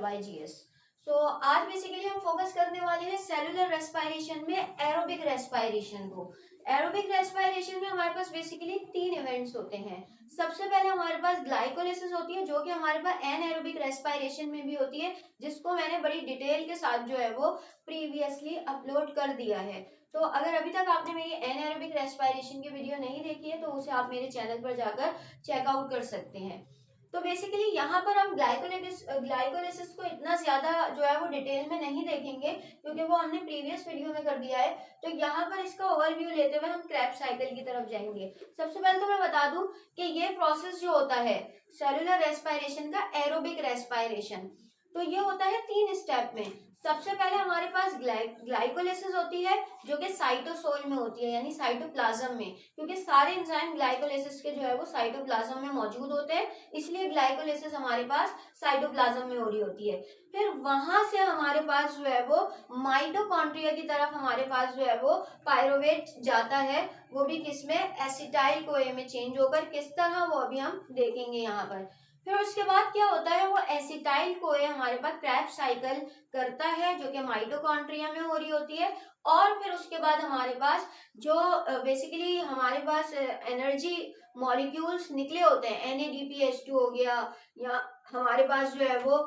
YGS। सो आज बेसिकली हम फोकस करने वाले हैं सेलुलर रेस्पिरेशन में एरोबिक रेस्पिरेशन को। एरोबिक रेस्पिरेशन में हमारे पास बेसिकली 3 इवेंट्स होते हैं। सबसे पहले हमारे पास ग्लाइकोलिसिस होती है, जो कि हमारे पास एनएरोबिक रेस्पिरेशन में भी होती है, जिसको मैंने बड़ी डिटेल के साथ जो है वो प्रीवियसली अपलोड कर दिया है। तो अगर अभी तक आपने मेरी एनएरोबिक रेस्पिरेशन की वीडियो नहीं देखी है तो उसे आप मेरे चैनल पर जाकर चेकआउट कर सकते हैं। तो बेसिकली यहाँ पर हम ग्लाइकोलिसिस को इतना ज्यादा जो है वो डिटेल में नहीं देखेंगे, क्योंकि वो हमने प्रीवियस वीडियो में कर दिया है। तो यहाँ पर इसका ओवरव्यू लेते हुए हम क्रेब्स साइकिल की तरफ जाएंगे। सबसे पहले तो मैं बता दूं कि ये प्रोसेस जो होता है सेलुलर रेस्पिरेशन का एरोबिक रेस्पिरेशन, तो ये होता है 3 स्टेप में। सबसे पहले हमारे पास ग्लाइकोलिसिस होती है, जो कि साइटोसोल में होती है, यानी साइटोप्लाज्म में, क्योंकि सारे एंजाइम ग्लाइकोलिसिस के जो है वो साइटोप्लाज्म में मौजूद होते हैं, इसलिए ग्लाइकोलिसिस हमारे पास साइटोप्लाज्म में हो रही होती है। फिर वहां से हमारे पास जो है वो माइटोकॉन्ड्रिया की तरफ हमारे पास जो है वो पायरोवेट जाता है, वो भी किसमें, एसिटाइल कोए में चेंज होकर। किस तरह वो अभी हम देखेंगे यहाँ पर। फिर उसके बाद क्या होता है, वो एसिटाइल कोए हमारे पास क्रेब्स साइकिल करता है, जो कि माइटोकॉन्ड्रिया में हो रही होती है। और फिर उसके बाद हमारे पास जो बेसिकली हमारे पास एनर्जी मॉलिक्यूल्स निकले होते हैं, NADPH2 हो गया, या हमारे पास जो है वो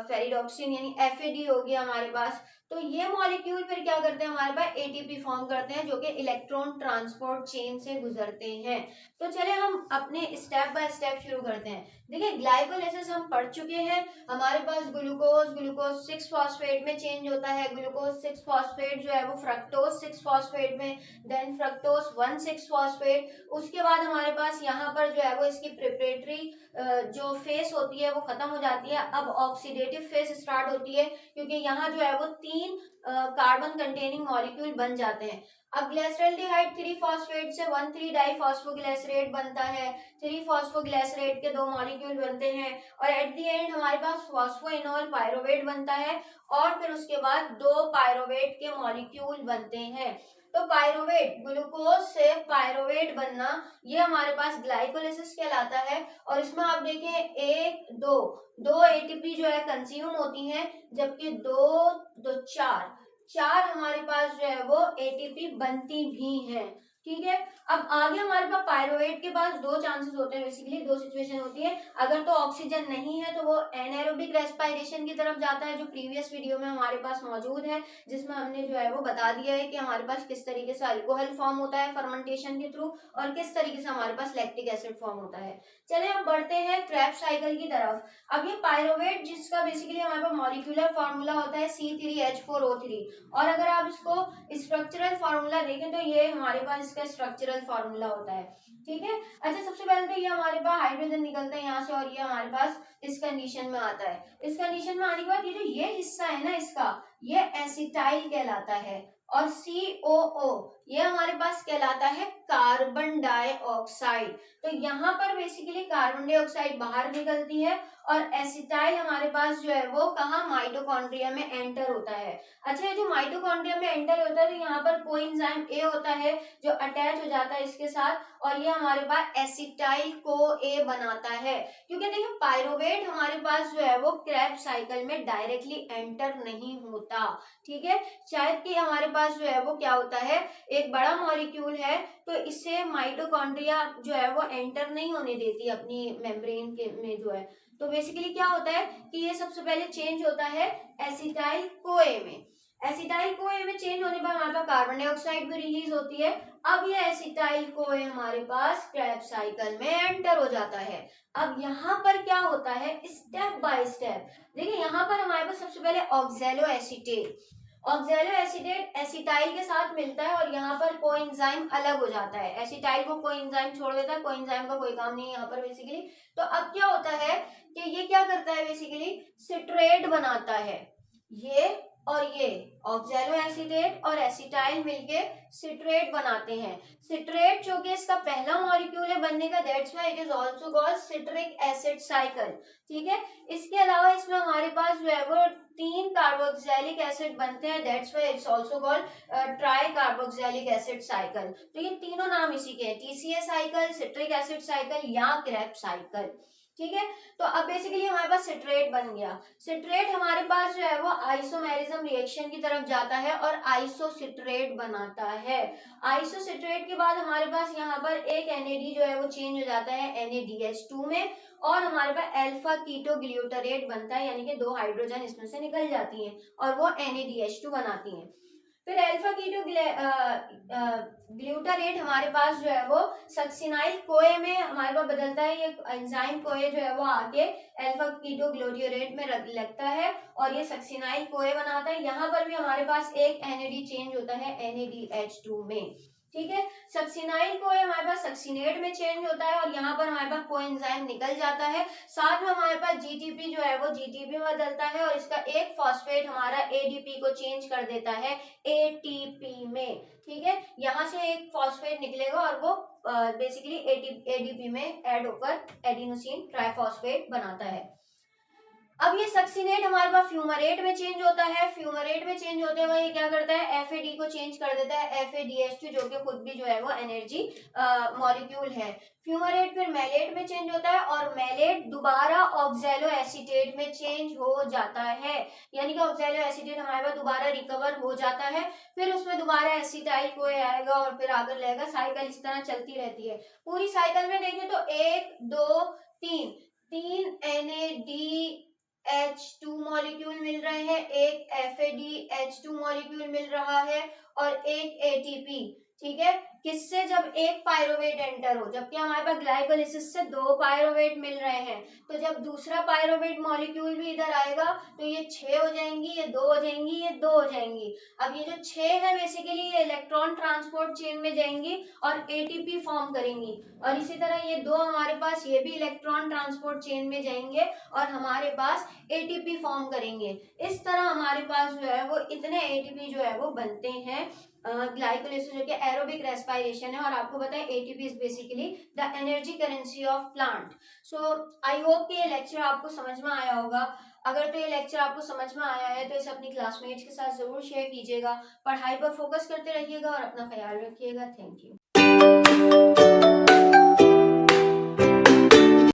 फेरिडॉक्सिन यानी FAD हो गया हमारे पास। तो ये मॉलिक्यूल फिर क्या करते हैं, हमारे पास ATP फॉर्म करते हैं, जो कि इलेक्ट्रॉन ट्रांसपोर्ट चेन से गुजरते हैं। तो चले हम अपने स्टेप बाय स्टेप शुरू करते हैं। देखिए, ग्लाइकोलिसिस हम पढ़ चुके हैं। हमारे पास ग्लूकोज 6 फॉस्फेट में चेंज होता है। ग्लूकोज 6 फॉस्फेट जो है वो फ्रक्टोज 6 फॉस्फेट में, देन फ्रक्टोज 1,6 फॉस्फेट। उसके बाद हमारे पास यहाँ पर जो है वो इसकी प्रिपरेटरी जो फेस होती है वो खत्म हो जाती है। अब ऑक्सीडेटिव फेस स्टार्ट होती है, क्योंकि यहाँ जो है वो 3 कार्बन कंटेनिंग मॉलिक्यूल बन जाते हैं। अब ग्लिसरॉल्डिहाइड 3 फॉस्फेट से 1,3 डाइफॉस्फोग्लिसरेट बनता है। 3 फॉस्फोग्लिसरेट के 2 मॉलिक्यूल बनते हैं, और एट द एंड हमारे पास फॉस्फोइनोल पायरोवेट बनता है, और फिर उसके बाद 2 पायरोवेट के मॉलिक्यूल बनते हैं। तो पायरोवेट, ग्लूकोज से पायरोवेट बनना, ये हमारे पास ग्लाइकोलिसिस कहलाता है। और इसमें आप देखें 2 ATP जो है कंज्यूम होती हैं, जबकि 2 4 हमारे पास जो है वो ATP बनती भी हैं। ठीक है। अब आगे हमारे पास पायरोवेट के पास 2 चांसेस होते हैं, बेसिकली 2 सिचुएशन होती है। अगर तो ऑक्सीजन नहीं है तो वो एनएरोबिक रेस्पिरेशन की तरफ जाता है, जो प्रीवियस वीडियो में हमारे पास मौजूद है, जिसमें हमने जो है वो बता दिया है कि हमारे पास किस तरीके से अल्कोहल फॉर्म होता है फर्मेंटेशन के थ्रू, और किस तरीके से हमारे पास लैक्टिक एसिड फॉर्म होता है। चले हम बढ़ते हैं क्रेब्स साइकिल की तरफ। अब ये पायरोवेट, जिसका बेसिकली हमारे पास मॉलिक्यूलर फॉर्मूला होता है C3H4O3, और अगर आप इसको स्ट्रक्चरल फॉर्मूला देखें तो ये हमारे पास इसका स्ट्रक्चरल फॉर्मूला होता है। ठीक है। अच्छा, सबसे पहले तो ये हमारे पास हाइड्रोजन निकलता है यहाँ से, और ये हमारे पास इस कंडीशन में आता है। इस कंडीशन में आने के बाद ये जो ये हिस्सा है ना इसका, ये एसिटाइल कहलाता है, और COO ये हमारे पास कहलाता है कार्बन डाइऑक्साइड। तो यहाँ पर बेसिकली कार्बन डाइऑक्साइड बाहर निकलती है, और एसिटाइल हमारे पास जो है वो कहाँ, माइटोकॉन्ड्रिया में एंटर होता है। अच्छा, ये जो माइटोकॉन्ड्रिया में एंटर होता है तो यहाँ पर कोएंजाइम A होता है जो अटैच हो जाता है इसके साथ, और ये हमारे पास एसिटाइल को A बनाता है। क्योंकि देखिए, पायरोवेट हमारे पास जो है वो क्रेब्स साइकिल में डायरेक्टली एंटर नहीं होता। ठीक है। शायद कि हमारे पास जो है वो क्या होता है, एक बड़ा मॉलिक्यूल है, तो इससे माइटोकॉन्ड्रिया जो है वो एंटर नहीं होने देती अपनी मेम्ब्रेन के में जो है। तो बेसिकली क्या होता है कि ये सबसे पहले चेंज होता है एसिटाइल कोए में। एसिटाइल कोए में चेंज होने पर हमारे पास कार्बन डाइऑक्साइड भी रिलीज होती है। अब ये एसिटाइल कोए हमारे पास क्रेब्स साइकिल में एंटर हो जाता है। अब यहाँ पर क्या होता है, स्टेप बाय स्टेप देखिए, यहाँ पर हमारे पास सबसे पहले ऑक्सैलो एसिटेट एसिटाइल के साथ मिलता है, और यहाँ पर कोएंजाइम अलग हो जाता है। एसिटाइल को कोएंजाइम छोड़ देता है, कोएंजाइम का कोई काम नहीं है यहाँ पर बेसिकली। तो अब क्या होता है कि ये क्या करता है, बेसिकली सिट्रेट बनाता है। ये और ये ऑक्सैलो एसिटेट और एसिटाइल मिलके सिट्रेट बनाते हैं। सिट्रेट जो कि इसका पहला मॉलिक्यूल है बनने का, that's why it is also called citric acid cycle. ठीक है। इसके अलावा इसमें हमारे पास जो है वो 3 कार्बोक्सिलिक एसिड बनते हैं, that's why it's also called try carboxylic acid cycle. तो ये तीनों नाम इसी के हैं, TCA cycle, citric acid cycle या क्रेब्स साइकिल। ठीक है। तो अब बेसिकली हमारे पास सिट्रेट बन गया। सिट्रेट हमारे पास जो है वो आइसोमेरिज्म रिएक्शन की तरफ जाता है और आइसोसिट्रेट बनाता है। आइसोसिट्रेट के बाद हमारे पास यहाँ पर एक NAD जो है वो चेंज हो जाता है NADH2 में, और हमारे पास अल्फा कीटो ग्लूटारेट बनता है, यानी कि 2 हाइड्रोजन इसमें से निकल जाती हैं और वो NADH2 बनाती हैं। फिर अल्फा कीटो ग्लूटारेट हमारे पास जो है वो सक्सिनाइल कोए में हमारे पास बदलता है। ये एंजाइम कोए जो है वो आके अल्फा कीटो ग्लूटारेट में लगता है और ये सक्सिनाइल कोए बनाता है। यहाँ पर भी हमारे पास एक NAD चेंज होता है NADH2 में, ठीक है। सक्सिनाइल कोए हमारे पास सक्सिनेट में चेंज होता है और यहाँ पर हमारे पास कोएंजाइम निकल जाता है। साथ में हमारे पास GTP जो है वो GTP में बदलता है और इसका एक फॉस्फेट हमारा ADP को चेंज कर देता है ATP में, ठीक है। यहाँ से एक फॉस्फेट निकलेगा और वो बेसिकली ADP में ऐड होकर एडिनोसिन ट्राइफॉस्फेट बनाता है। अब ये सक्सिनेट हमारे पास फ्यूमरेट में चेंज होता है। फ्यूमरेट में चेंज होते हुए ये क्या करता है, FAD को चेंज कर देता है FADH2, जो कि खुद भी जो है वो एनर्जी मॉलिक्यूल है। फ्यूमरेट फिर मेलेट में चेंज होता है और मेलेट दोबारा ऑक्सैलो एसीटेट में चेंज हो जाता है, यानी कि ऑक्सैलो एसीटेट हमारे पास दोबारा रिकवर हो जाता है। फिर उसमें दोबारा एसिटाइल कोई आएगा और फिर आगे रहेगा। साइकिल इस तरह चलती रहती है। पूरी साइकिल में देखें तो 1 2 3 NADH2 मॉलिक्यूल मिल रहे हैं, एक FADH2 मॉलिक्यूल मिल रहा है और एक ATP, ठीक है। किससे, जब एक पायरोवेट एंटर हो, जबकि हमारे पास ग्लाइकोलिसिस से 2 पायरोवेट मिल रहे हैं, तो जब दूसरा पायरोवेट मॉलिक्यूल भी इधर आएगा तो ये 6 हो जाएंगी, ये 2 हो जाएंगी, ये 2 हो जाएंगी। अब ये जो 6 है बेसिकली ये इलेक्ट्रॉन ट्रांसपोर्ट चेन में जाएंगी और ATP फॉर्म करेंगी, और इसी तरह ये 2 हमारे पास ये भी इलेक्ट्रॉन ट्रांसपोर्ट चेन में जाएंगे और हमारे पास ATP फॉर्म करेंगे। इस तरह हमारे पास जो है वो इतने ATP जो है वो बनते हैं ग्लाइकोलिसिस, जो कि एरोबिक रेस्पिरेशन है। और आपको पता है ATP is basically the energy currency of plant. So I hope कि ये लेक्चर आपको समझ में आया होगा। अगर तो ये लेक्चर आपको समझ में आया है तो इसे अपनी क्लासमेट्स के साथ जरूर शेयर कीजिएगा। पढ़ाई पर फोकस करते रहिएगा और अपना ख्याल रखिएगा। Thank you.